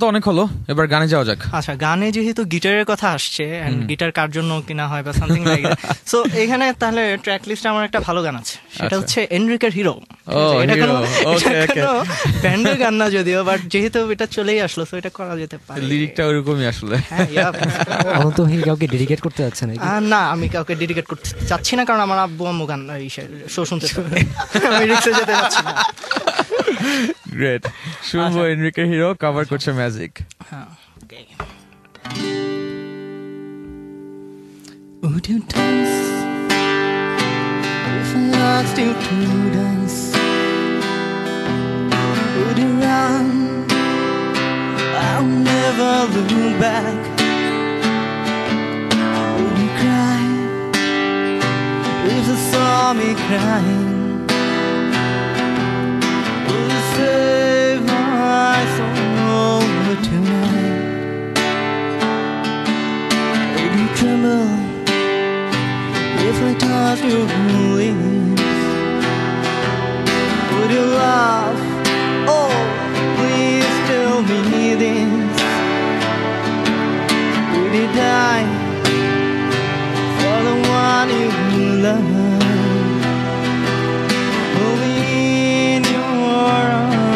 তো অনেক হলো, এবার গানে যাওয়া যাক। আচ্ছা, গানে যেহেতু গিটারের কথা আসছে, গিটার কার জন্য কিনা হয় বা সামথিং লাইক দ্যাট, সো এখানে তাহলে ট্র্যাক লিস্টে আমার একটা ভালো গান আছে, সেটা হচ্ছে এনরিকের হিরো। এটা কোনো ব্যান্ডের গান না যদিও, বাট যেহেতু এটা চলেই আসলো, সো এটা করা যেতে পারে। লিরিকটা ওরকমই আসলে। অনন্ত কাউকে ডেডিকেট করতে যাচ্ছে না? না, আমি কাউকে ডেডিকেট করতে চাচ্ছি না, কারণ আমার আব্বু আম্মু গান শো শুনতে চাই, আমি রিক্সে যেতে পারছি না। গ্রেট, শুনবো এনরিকে হিরো কভার করছে ম্যাজিক। হ্যাঁ, ওকে। Would you dance if I asked you to dance? Would you run? I'll never look back. Would you cry if you saw me crying? Would you save my soul tonight? Would you tremble if I touch your lips? Would you laugh? Oh, please tell me this. Would you die for the one you love? Only in your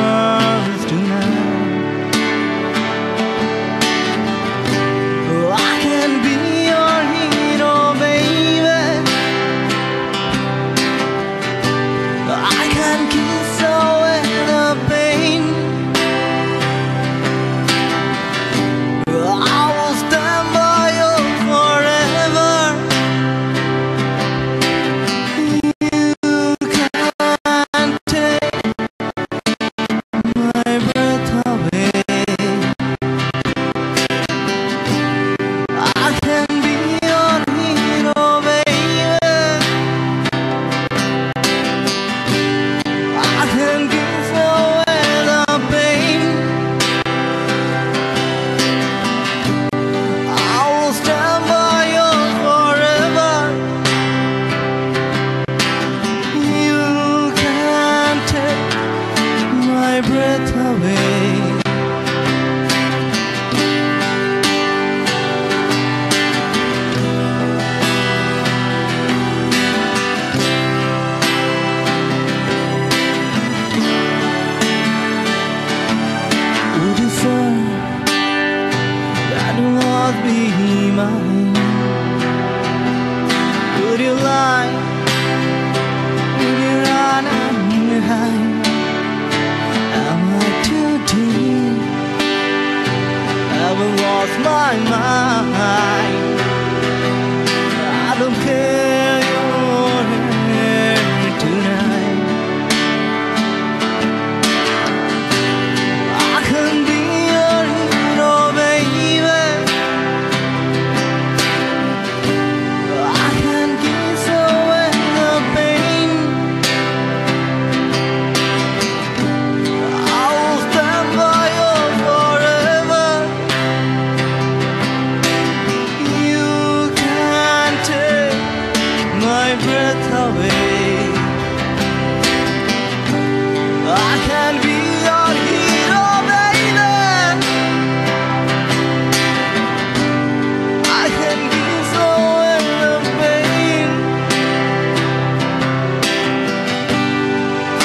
arms tonight. Oh, I can be your hero, baby. I can kiss away the pain. I will stand by you forever. You can't take my breath away. I can be your hero, baby. I can give away the pain. I will stand by you forever. You can't take my breath away. Would you fall that will not be mine? Would you lie? Would you run and hide? Am I too deep? Have I lost my mind? I don't care, you're here tonight. I can be your hero, baby. I can kiss away the pain. I will stand by you forever. You can't take my breath away. I can be your hero, baby. I can kiss away the pain.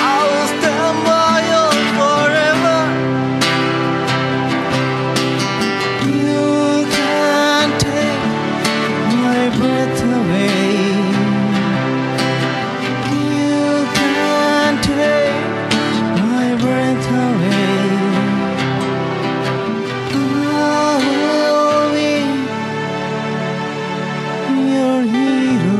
I will stand by you forever. You can't take my breath away. You can't take my breath away. I will be your hero.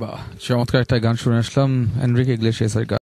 বাহ, চমৎকার একটা গান শুনে আসলাম Enrique ইগলেসিয়াসের গান।